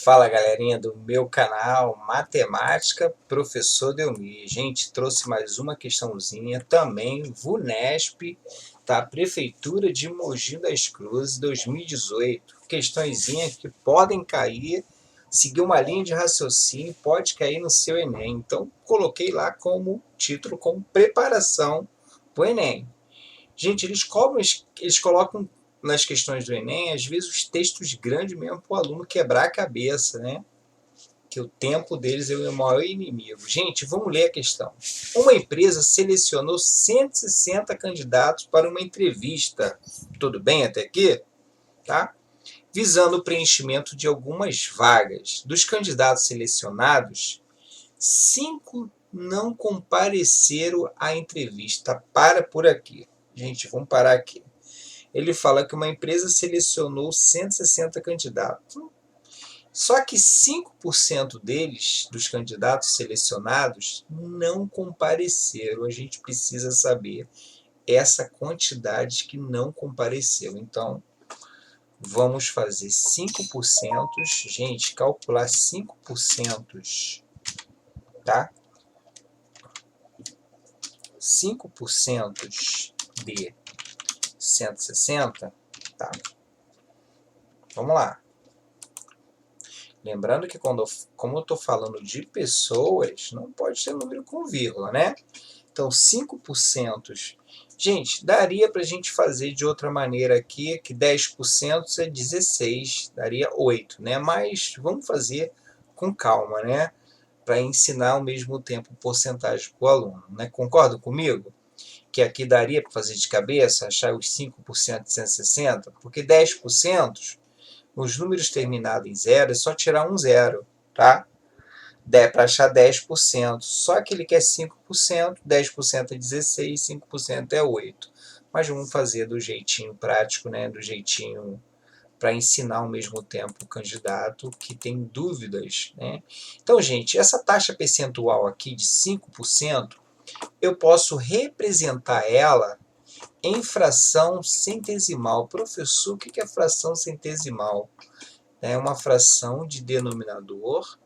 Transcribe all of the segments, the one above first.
Fala galerinha do meu canal Matemática Professor Delmi. Gente, trouxe mais uma questãozinha também, VUNESP, da Prefeitura de Mogi das Cruzes 2018. Questõezinhas que podem cair, seguir uma linha de raciocínio, pode cair no seu Enem. Então, coloquei lá como título, como preparação para o Enem. Gente, eles colocam nas questões do Enem, às vezes os textos grandes mesmo para o aluno quebrar a cabeça, né? Que o tempo deles é o maior inimigo. Gente, vamos ler a questão. Uma empresa selecionou 160 candidatos para uma entrevista. Tudo bem até aqui? Tá? Visando o preenchimento de algumas vagas. Dos candidatos selecionados, 5 não compareceram à entrevista. Para por aqui. Gente, vamos parar aqui. Ele fala que uma empresa selecionou 160 candidatos. Só que 5% deles, dos candidatos selecionados, não compareceram. A gente precisa saber essa quantidade que não compareceu. Então, vamos fazer 5%. Gente, calcular 5%, tá? 5% de 160, tá? Vamos lá. Lembrando que como eu estou falando de pessoas, não pode ser número com vírgula, né? Então, 5%. Gente, daria para a gente fazer de outra maneira aqui, que 10% é 16, daria 8, né? Mas vamos fazer com calma, né? Para ensinar ao mesmo tempo porcentagem para o aluno, né? Concorda comigo? Que aqui daria para fazer de cabeça, achar os 5% de 160, porque 10%, os números terminados em zero, é só tirar um zero, tá? Para achar 10%. Só que ele quer 5%, 10% é 16, 5% é 8. Mas vamos fazer do jeitinho prático, né? Do jeitinho para ensinar ao mesmo tempo o candidato que tem dúvidas, né? Então, gente, essa taxa percentual aqui de 5%, eu posso representar ela em fração centesimal. Professor, o que é fração centesimal? É uma fração de denominador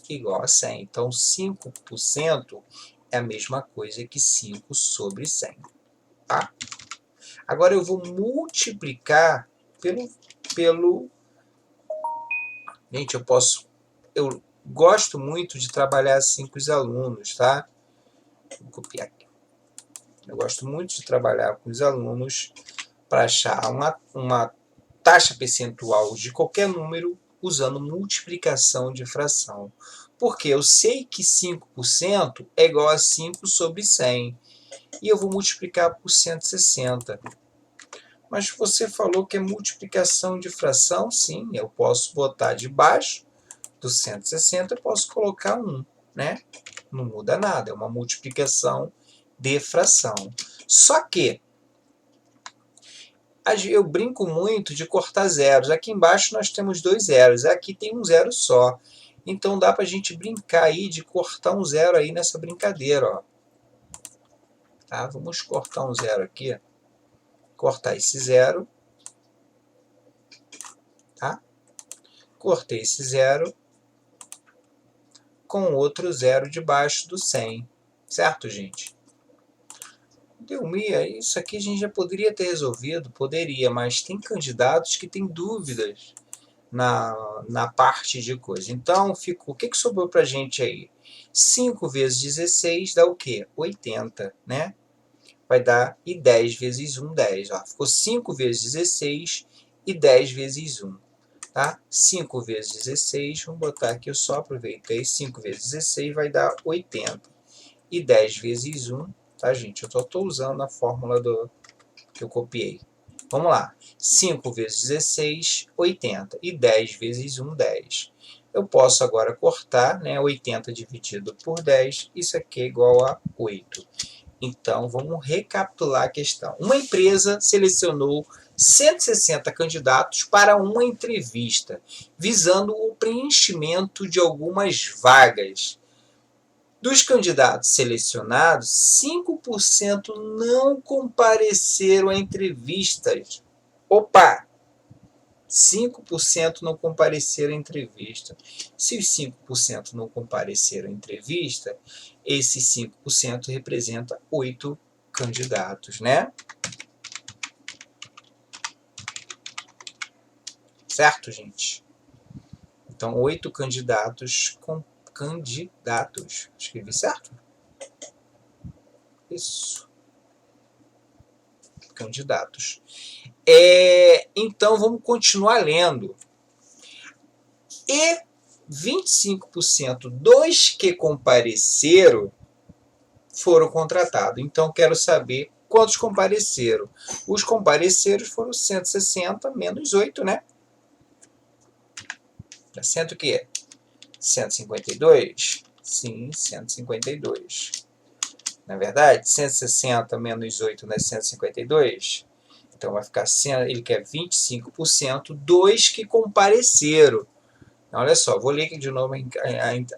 igual a 100. Então, 5% é a mesma coisa que 5 sobre 100. Tá? Agora, eu vou multiplicar pelo... Gente, eu gosto muito de trabalhar assim com os alunos, tá? Vou copiar aqui. Eu gosto muito de trabalhar com os alunos para achar uma taxa percentual de qualquer número usando multiplicação de fração. Porque eu sei que 5% é igual a 5 sobre 100. E eu vou multiplicar por 160. Mas você falou que é multiplicação de fração? Sim, eu posso botar debaixo do 160, eu posso colocar 1, né? Não muda nada, é uma multiplicação de fração. Só que eu brinco muito de cortar zeros. Aqui embaixo nós temos 2 zeros, aqui tem um zero só. Então dá para a gente brincar aí de cortar um zero aí nessa brincadeira, ó. Tá? Vamos cortar um zero aqui. Cortar esse zero. Tá? Cortei esse zero com outro zero debaixo do 100. Certo, gente? Delmia, isso aqui a gente já poderia ter resolvido, poderia, mas tem candidatos que têm dúvidas na parte de coisa. Então, o que sobrou para a gente aí? 5 vezes 16 dá o quê? 80, né? Vai dar, e 10 vezes 1, 10. Ó, ficou 5 vezes 16 e 10 vezes 1. Tá? 5 vezes 16, vamos botar aqui, eu só aproveitei, 5 vezes 16 vai dar 80. E 10 vezes 1, tá, gente? Eu só estou usando a fórmula que eu copiei. Vamos lá. 5 vezes 16, 80. E 10 vezes 1, 10. Eu posso agora cortar, né? 80 dividido por 10, isso aqui é igual a 8. Então, vamos recapitular a questão. Uma empresa selecionou 160 candidatos para uma entrevista, visando o preenchimento de algumas vagas. Dos candidatos selecionados, 5% não compareceram a entrevistas. Opa! 5% não compareceram à entrevista. Se os 5% não compareceram à entrevista, esses 5% representa 8 candidatos, né? Certo, gente? Então, 8 candidatos com candidatos. Escrevi certo? Isso. Candidatos. Então, vamos continuar lendo. E 25% dos que compareceram foram contratados. Então, quero saber quantos compareceram. Os compareceram foram 160 menos 8, né? Dá cento o quê? 152? Sim, 152. Na verdade, 160 menos 8 não é 152? Então vai ficar, ele quer 25% dos que compareceram. Olha só, vou ler aqui de novo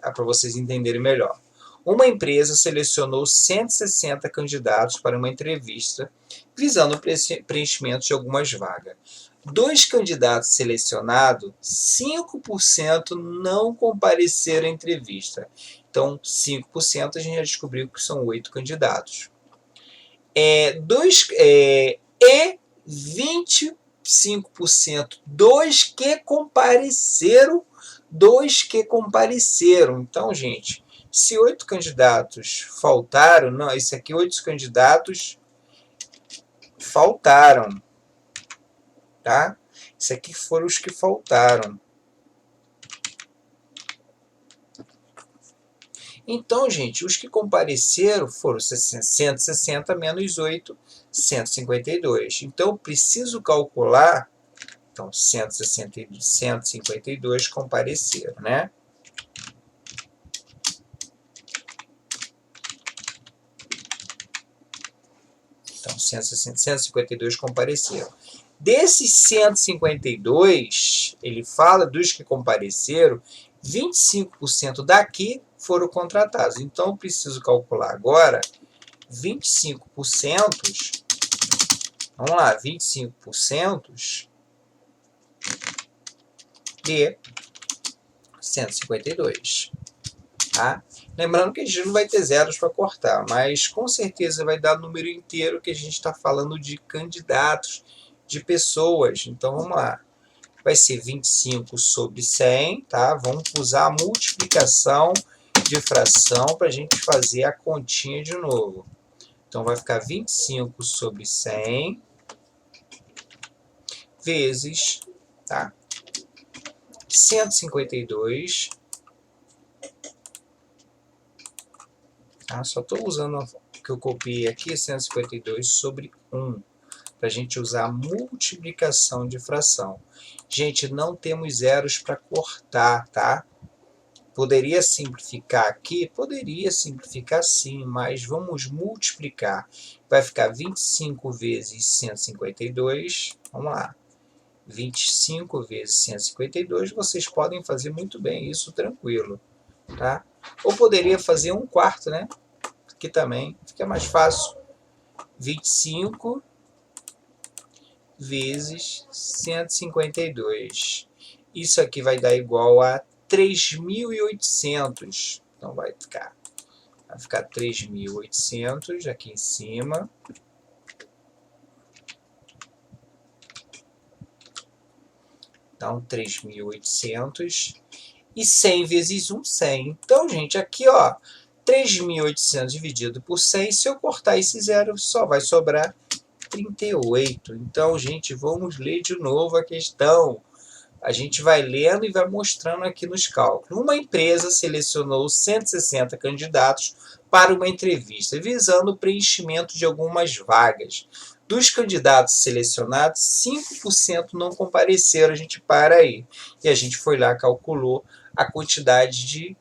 para vocês entenderem melhor. Uma empresa selecionou 160 candidatos para uma entrevista, visando o preenchimento de algumas vagas. Dos candidatos selecionados, 5% não compareceram à entrevista. Então, 5% a gente já descobriu que são 8 candidatos. E 25% dos que compareceram, Então, gente, se 8 candidatos faltaram, não, isso aqui 8 candidatos faltaram, tá? Isso aqui foram os que faltaram. Então, gente, os que compareceram foram 160 menos 8, 152. Então, eu preciso calcular. Então, 152 compareceram, né? Então, 152 compareceram. Desses 152, ele fala dos que compareceram, 25% daqui foram contratados. Então, eu preciso calcular agora 25%. Vamos lá, 25% de 152. Tá? Lembrando que a gente não vai ter zeros para cortar, mas com certeza vai dar número inteiro, que a gente está falando de candidatos, de pessoas. Então vamos lá. Vai ser 25 sobre 100, tá? Vamos usar a multiplicação de fração para a gente fazer a continha de novo. Então vai ficar 25 sobre 100 vezes, tá? 152. Tá? Só estou usando o que eu copiei aqui, 152 sobre 1. Para a gente usar a multiplicação de fração. Gente, não temos zeros para cortar, tá? Poderia simplificar aqui? Poderia simplificar sim, mas vamos multiplicar. Vai ficar 25 vezes 152. Vamos lá. 25 vezes 152, vocês podem fazer muito bem isso tranquilo, tá? Ou poderia fazer 1/4, né? Aqui também fica mais fácil. 25 vezes 152. Isso aqui vai dar igual a 3.800. Então vai ficar 3.800 aqui em cima. Então, 3.800. E 100 vezes 1, 100. Então, gente, aqui, ó, 3.800 dividido por 100, se eu cortar esse zero, só vai sobrar 38. Então, gente, vamos ler de novo a questão. A gente vai lendo e vai mostrando aqui nos cálculos. Uma empresa selecionou 160 candidatos para uma entrevista, visando o preenchimento de algumas vagas. Dos candidatos selecionados, 5% não compareceram. A gente para aí. E a gente foi lá, calculou a quantidade de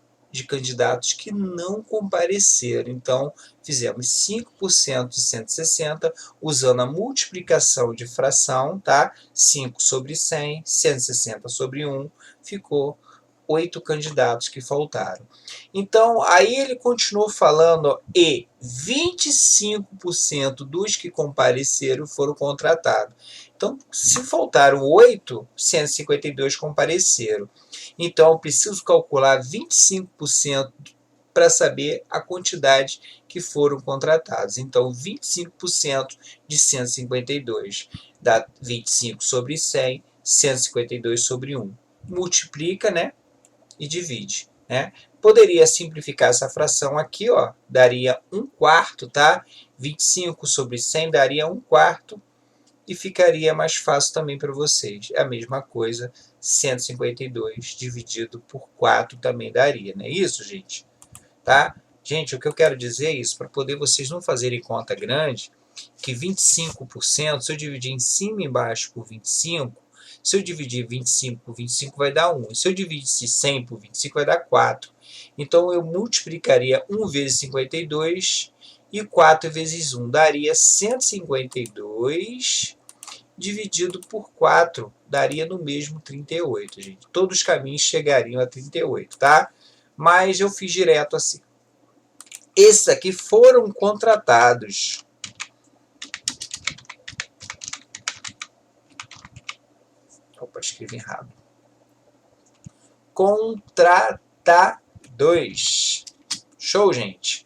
candidatos que não compareceram. Então, fizemos 5% de 160, usando a multiplicação de fração, tá? 5 sobre 100, 160 sobre 1, ficou 8 candidatos que faltaram. Então, aí ele continuou falando e 25% dos que compareceram foram contratados. Então, se faltaram 8, 152 compareceram. Então, eu preciso calcular 25% para saber a quantidade que foram contratados. Então, 25% de 152 dá 25 sobre 100, 152 sobre 1. Multiplica, né? E divide, né? Poderia simplificar essa fração aqui, ó, daria 1/4, tá? 25 sobre 100 daria 1/4 e ficaria mais fácil também para vocês. É a mesma coisa, 152 dividido por 4 também daria, não é isso, gente? Tá? Gente, o que eu quero dizer é isso, para poder vocês não fazerem conta grande, que 25%, se eu dividir em cima e embaixo por 25, se eu dividir 25 por 25 vai dar 1. Se eu dividir 100 por 25 vai dar 4. Então eu multiplicaria 1 vezes 52 e 4 vezes 1 daria 152 dividido por 4 daria no mesmo 38, gente. Todos os caminhos chegariam a 38, tá? Mas eu fiz direto assim. Esses aqui foram contratados. Opa, escrevi errado. Contratados. Show, gente?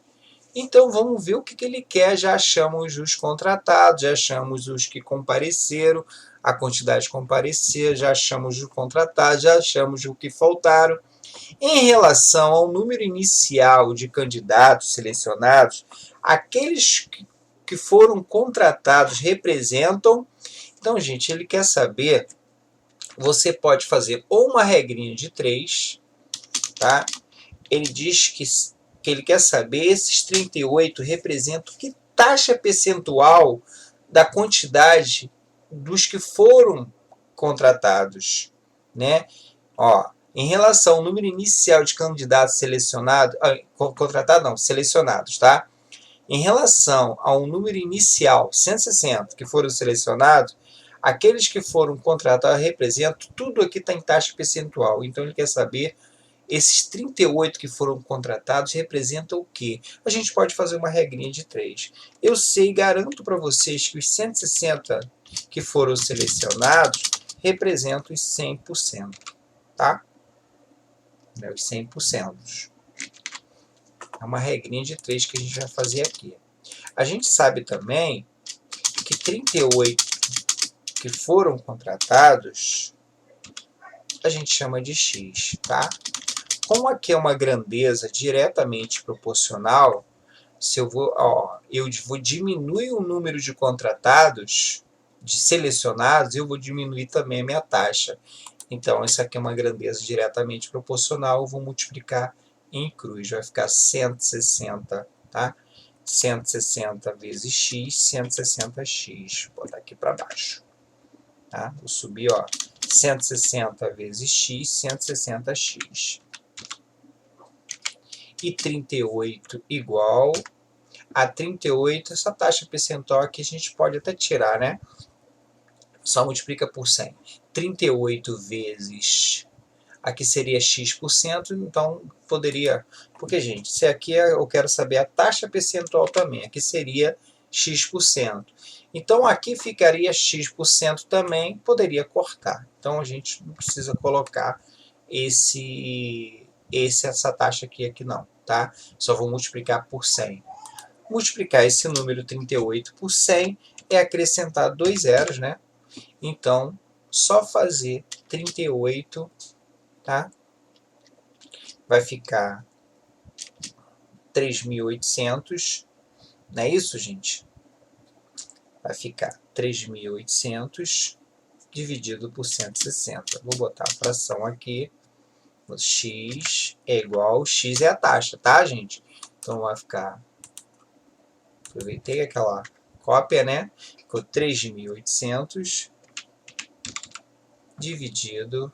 Então, vamos ver o que ele quer. Já achamos os contratados, já achamos os que compareceram, a quantidade de comparecer, já achamos os contratados, já achamos o que faltaram. Em relação ao número inicial de candidatos selecionados, aqueles que foram contratados representam. Então, gente, ele quer saber. Você pode fazer ou uma regrinha de 3, tá? Ele diz que ele quer saber esses 38 representam que taxa percentual da quantidade dos que foram contratados, né? Ó, em relação ao número inicial de candidatos selecionados, selecionados, tá? Em relação ao número inicial, 160, que foram selecionados, aqueles que foram contratados representam, tudo aqui está em taxa percentual. Então ele quer saber, esses 38 que foram contratados representam o quê? A gente pode fazer uma regrinha de 3. Eu sei, garanto para vocês que os 160 que foram selecionados representam os 100%, tá? Os 100%. É uma regrinha de 3 que a gente vai fazer aqui. A gente sabe também que 38 que foram contratados, a gente chama de X, tá? Como aqui é uma grandeza diretamente proporcional, se eu vou diminuir o número de contratados, de selecionados, eu vou diminuir também a minha taxa. Então, isso aqui é uma grandeza diretamente proporcional, eu vou multiplicar em cruz, vai ficar 160, tá? 160 vezes x, 160x. Vou botar aqui para baixo. Tá? Vou subir, ó, 160 vezes x, 160x. E 38 igual a 38, essa taxa percentual aqui a gente pode até tirar, né? Só multiplica por 100. 38 vezes, aqui seria x%, então poderia, porque gente, se aqui eu quero saber a taxa percentual também, aqui seria x%. Então aqui ficaria x% também, poderia cortar. Então a gente não precisa colocar essa taxa aqui não, tá? Só vou multiplicar por 100. Multiplicar esse número 38 por 100 é acrescentar 2 zeros, né? Então, só fazer 38, tá? Vai ficar 3.800, não é isso, gente? Vai ficar 3.800 dividido por 160. Vou botar a fração aqui. X é igual, x é a taxa, tá, gente? Então, vai ficar... Aproveitei aquela cópia, né? Ficou 3.800 dividido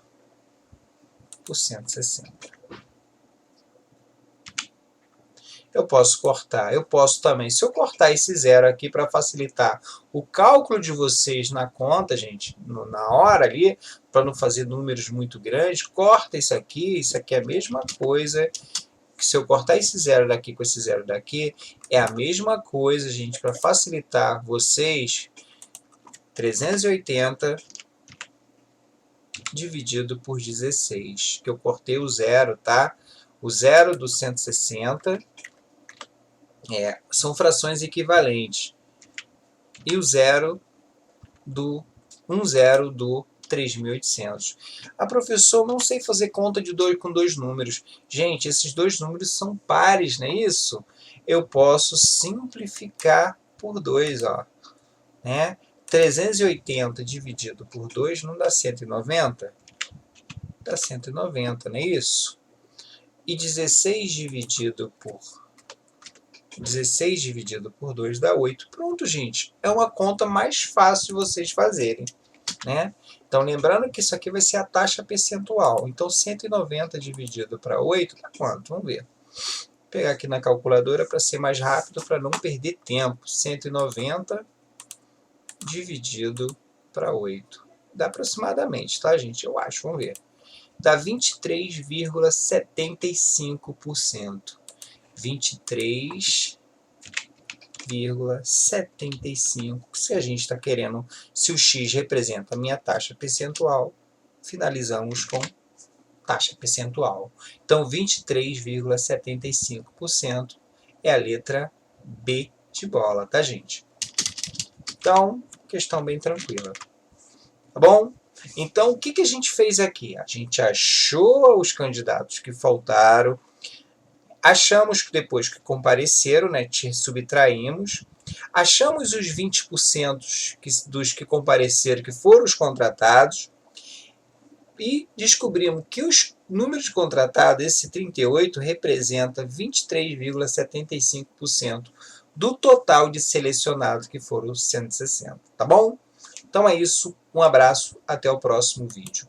por 160. Eu posso cortar? Eu posso também, se eu cortar esse zero aqui para facilitar o cálculo de vocês na conta, gente, na hora ali, para não fazer números muito grandes, corta isso aqui é a mesma coisa, que se eu cortar esse zero daqui com esse zero daqui, é a mesma coisa, gente, para facilitar vocês, 380 dividido por 16, que eu cortei o zero, tá? O zero do 160 são frações equivalentes. E o zero do 3.800. Ah, professor, não sei fazer conta de com dois números. Gente, esses dois números são pares, não é isso? Eu posso simplificar por 2, ó, né? 380 dividido por 2 não dá 190? Dá 190, não é isso? E 16 dividido por 2 dá 8. Pronto, gente. É uma conta mais fácil de vocês fazerem, né? Então, lembrando que isso aqui vai ser a taxa percentual. Então, 190 dividido para 8 dá quanto? Vamos ver. Vou pegar aqui na calculadora para ser mais rápido, para não perder tempo. 190 dividido para 8. Dá aproximadamente, tá, gente? Eu acho. Vamos ver. Dá 23,75%. 23,75%. Se a gente está querendo, se o x representa a minha taxa percentual, finalizamos com taxa percentual. Então, 23,75% é a letra B de bola, tá, gente? Então, questão bem tranquila. Tá bom? Então, o que a gente fez aqui? A gente achou os candidatos que faltaram, achamos que depois que compareceram, né, subtraímos, achamos os 20% dos que compareceram, que foram os contratados, e descobrimos que os números contratados, esse 38, representa 23,75% do total de selecionados, que foram os 160. Tá bom? Então é isso. Um abraço. Até o próximo vídeo.